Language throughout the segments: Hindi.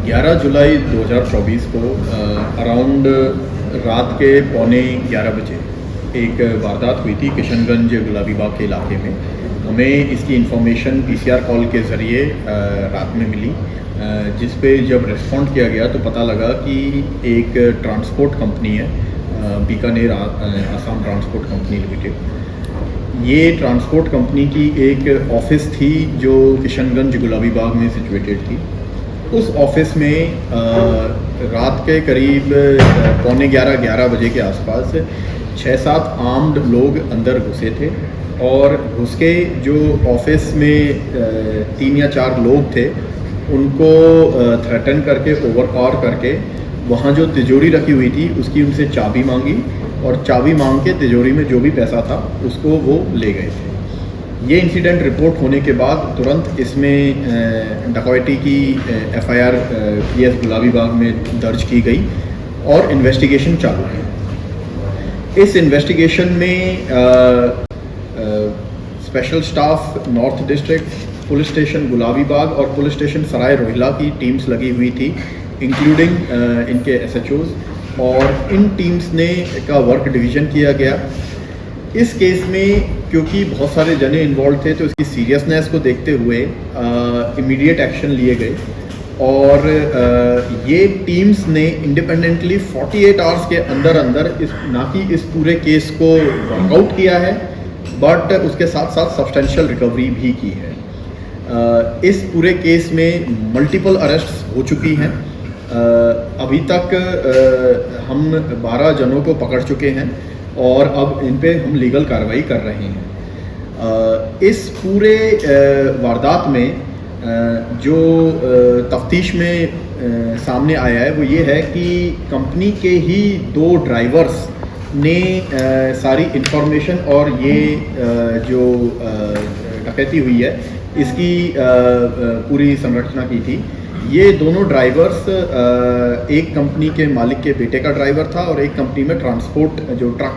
11 जुलाई 2024 को अराउंड रात के 11:15 बजे एक वारदात हुई थी किशनगंज गुलाबी बाग के इलाके में। हमें इसकी इन्फॉर्मेशन पीसीआर कॉल के ज़रिए रात में मिली, जिस पे जब रिस्पॉन्ड किया गया तो पता लगा कि एक ट्रांसपोर्ट कंपनी है, Bikaner Assam transport company limited. ये ट्रांसपोर्ट कंपनी की एक ऑफिस थी जो किशनगंज गुलाबी बाग में सिचुएटेड थी। उस ऑफिस में रात के करीब 11:15 बजे के आसपास 6-7 आर्म्ड लोग अंदर घुसे थे और घुस के जो ऑफिस में 3 या 4 लोग थे उनको थ्रेटन करके, ओवरपावर करके वहाँ जो तिजोरी रखी हुई थी उसकी उनसे चाबी मांगी और चाबी मांग के तिजोरी में जो भी पैसा था उसको वो ले गए थे। ये इंसिडेंट रिपोर्ट होने के बाद तुरंत इसमें डकैती की एफआईआर पीएस गुलाबी बाग में दर्ज की गई और इन्वेस्टिगेशन चालू है। इस इन्वेस्टिगेशन में special staff north district, police station गुलाबी बाग और पुलिस स्टेशन सराय रोहिला की टीम्स लगी हुई थी, इंक्लूडिंग इनके एसएचओज, और इन टीम्स ने का वर्क डिवीज़न किया गया। इस केस में क्योंकि बहुत सारे जने इन्वॉल्व थे तो इसकी सीरियसनेस को देखते हुए इमीडिएट एक्शन लिए गए और ये टीम्स ने इंडिपेंडेंटली 48 आवर्स के अंदर अंदर ना कि इस पूरे केस को वर्कआउट किया है बट उसके साथ साथ सब्सटेंशियल रिकवरी भी की है। इस पूरे केस में मल्टीपल अरेस्ट्स हो चुकी हैं। अभी तक हम 12 जनों को पकड़ चुके हैं और अब इन पे हम लीगल कार्रवाई कर रहे हैं। इस पूरे वारदात में जो तफ्तीश में सामने आया है वो ये है कि कंपनी के ही 2 ड्राइवर्स ने सारी इन्फॉर्मेशन और ये जो डकैती हुई है इसकी पूरी संरचना की थी। ये दोनों ड्राइवर्स एक कंपनी के मालिक के बेटे का ड्राइवर था और एक कंपनी में ट्रांसपोर्ट जो ट्रक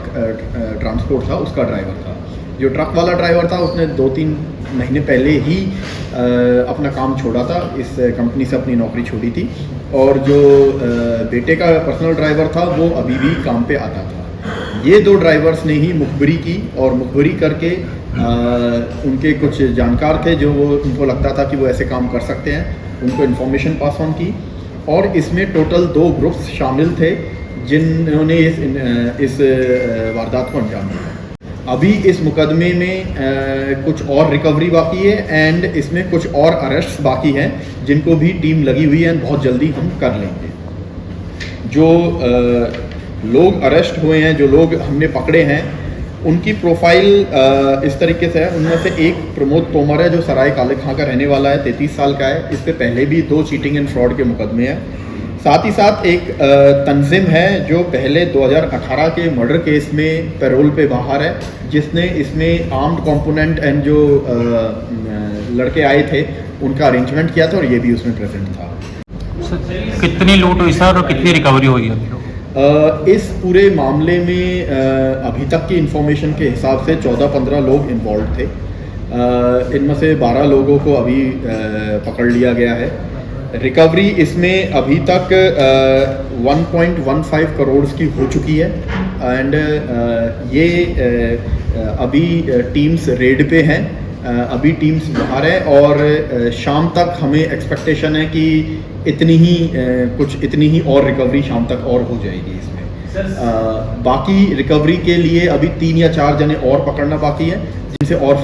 ट्रांसपोर्ट था उसका ड्राइवर था। जो ट्रक वाला ड्राइवर था उसने 2-3 महीने पहले ही अपना काम छोड़ा था, इस कंपनी से अपनी नौकरी छोड़ी थी, और जो बेटे का पर्सनल ड्राइवर था वो अभी भी काम पे आता था। ये 2 ड्राइवर्स ने ही मुखबिरी की और मुखबिरी करके उनके कुछ जानकार थे जो वो उनको लगता था कि वो ऐसे काम कर सकते हैं, उनको इन्फॉर्मेशन पास ऑन की और इसमें टोटल 2 ग्रुप्स शामिल थे जिन्होंने इस वारदात को अंजाम दिया। अभी इस मुकदमे में कुछ और रिकवरी बाकी है एंड इसमें कुछ और अरेस्ट्स बाकी हैं जिनको भी टीम लगी हुई है, बहुत जल्दी हम कर लेंगे। जो लोग अरेस्ट हुए हैं, जो लोग हमने पकड़े हैं, उनकी प्रोफाइल इस तरीके से है। उनमें से एक प्रमोद तोमर है जो सराय काले खां का रहने वाला है, 33 साल का है। इस पे पहले भी 2 चीटिंग एंड फ्रॉड के मुकदमे हैं। साथ ही साथ एक तंजिम है जो पहले 2018 के मर्डर केस में पैरोल पे बाहर है, जिसने इसमें आर्म्ड कंपोनेंट एंड जो लड़के आए थे उनका अरेंजमेंट किया था और ये भी उसमें प्रेजेंट था। कितनी लूट हुई सर और कितनी रिकवरी हुई है? इस पूरे मामले में अभी तक की इन्फॉर्मेशन के हिसाब से 14-15 लोग इन्वॉल्व थे। इनमें से 12 लोगों को अभी पकड़ लिया गया है। रिकवरी इसमें अभी तक 1.15 करोड़ की हो चुकी है एंड ये अभी टीम्स रेड पे हैं, अभी टीम्स बाहर है और शाम तक हमें एक्सपेक्टेशन है कि इतनी ही और रिकवरी शाम तक और हो जाएगी इसमें। बाकी रिकवरी के लिए अभी 3 या 4 जने और पकड़ना बाकी है जिनसे और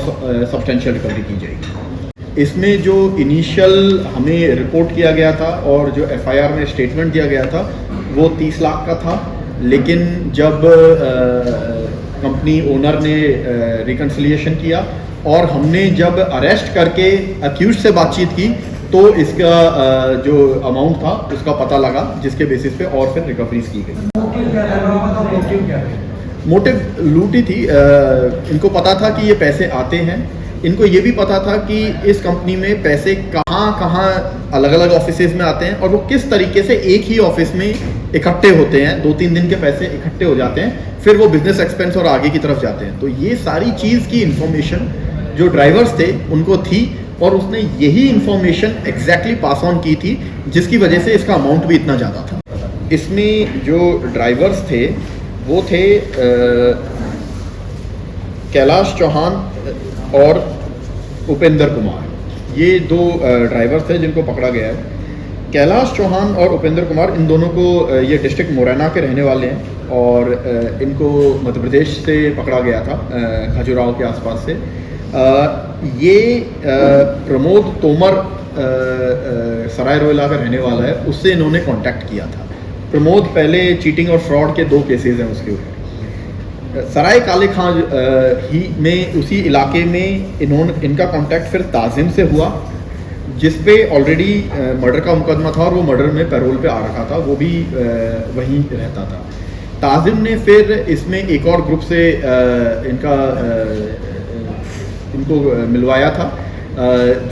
सब्सटेंशियल रिकवरी की जाएगी। इसमें जो इनिशियल हमें रिपोर्ट किया गया था और जो एफआईआर में स्टेटमेंट दिया गया था वो 30 लाख का था, लेकिन जब कंपनी ओनर ने रिकन्सिलिएशन किया और हमने जब अरेस्ट करके अक्यूज से बातचीत की तो इसका जो अमाउंट था उसका पता लगा, जिसके बेसिस पे और फिर रिकवरीज की गई। मोटिव लूट ही थी। इनको पता था कि ये पैसे आते हैं, इनको ये भी पता था कि इस कंपनी में पैसे कहाँ अलग अलग ऑफिसेज में आते हैं और वो किस तरीके से एक ही ऑफिस में इकट्ठे होते हैं। 2-3 दिन के पैसे इकट्ठे हो जाते हैं, फिर वो बिजनेस एक्सपेंस और आगे की तरफ जाते हैं। तो ये सारी चीज़ की इंफॉर्मेशन जो ड्राइवर्स थे उनको थी और उसने यही इंफॉर्मेशन एग्जैक्टली पास ऑन की थी जिसकी वजह से इसका अमाउंट भी इतना ज़्यादा था। इसमें जो ड्राइवर्स थे वो थे कैलाश चौहान और उपेंद्र कुमार, ये दो ड्राइवर्स थे जिनको पकड़ा गया है। कैलाश चौहान और उपेंद्र कुमार, इन दोनों को ये डिस्ट्रिक्ट मुरैना के रहने वाले हैं और इनको मध्य प्रदेश से पकड़ा गया था, खजुराहो के आसपास से। ये प्रमोद तोमर सराय रोहिला का रहने वाला है, उससे इन्होंने कांटेक्ट किया था। प्रमोद पहले चीटिंग और फ्रॉड के 2 केसेस हैं उसके ऊपर। सराय काले खां ही में उसी इलाके में इनका कांटेक्ट फिर ताजिम से हुआ, जिस पे ऑलरेडी मर्डर का मुकदमा था और वो मर्डर में पैरोल पे आ रखा था, वो भी वहीं रहता था। ताजिम ने फिर इसमें एक और ग्रुप से इनको मिलवाया था,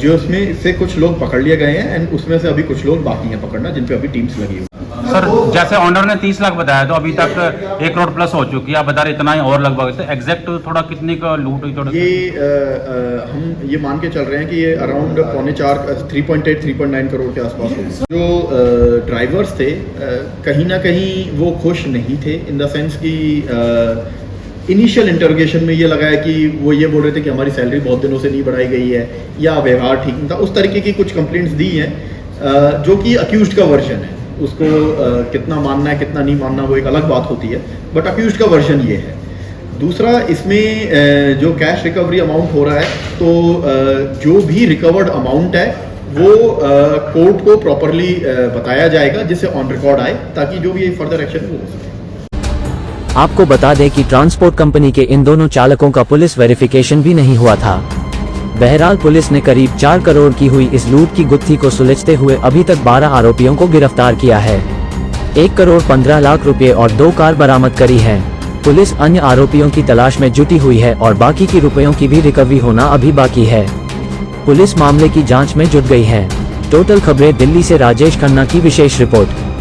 जो उसमें से कुछ लोग पकड़ लिए गए हैं एंड उसमें से अभी कुछ लोग बाकी हैं पकड़ना, जिन पे अभी टीम्स लगी हुई। सर जैसे ऑनर ने 30 लाख बताया तो अभी तक 1 करोड़ प्लस हो चुकी है, आप बता रहे इतना ही और लगभग, एग्जैक्ट थोड़ा कितने का लूट हुई? थोड़ा ये हम ये मान के चल रहे हैं कि ये अराउंड 3.8-3.9 करोड़ के आसपास होगा। जो ड्राइवर्स थे कहीं ना कहीं वो खुश नहीं थे, इन द सेंस कि इनिशियल इंटरोगेशन में ये लगा है कि वो ये बोल रहे थे कि हमारी सैलरी बहुत दिनों से नहीं बढ़ाई गई है या व्यवहार ठीक नहीं था, उस तरीके की कुछ कंप्लेंट्स दी हैं, जो कि अक्यूज्ड का वर्जन है। उसको कितना मानना है कितना नहीं मानना वो एक अलग बात होती है, बट अक्यूज्ड का वर्जन ये है। दूसरा, इसमें जो कैश रिकवरी अमाउंट हो रहा है, तो जो भी रिकवर्ड अमाउंट है वो कोर्ट को प्रॉपरली बताया जाएगा, जिससे ऑन रिकॉर्ड आए, ताकि जो भी फर्दर एक्शन वो हो सके। आपको बता दें कि ट्रांसपोर्ट कंपनी के इन दोनों चालकों का पुलिस वेरिफिकेशन भी नहीं हुआ था। बहरहाल पुलिस ने करीब 4 करोड़ की हुई इस लूट की गुत्थी को सुलझते हुए अभी तक 12 आरोपियों को गिरफ्तार किया है। 1 करोड़ 15 लाख रुपए और 2 कार बरामद करी है। पुलिस अन्य आरोपियों की तलाश में जुटी हुई है और बाकी की रुपयों की भी रिकवरी होना अभी बाकी है। पुलिस मामले की जांच में जुट गई है। टोटल खबरें दिल्ली से राजेश खन्ना की विशेष रिपोर्ट।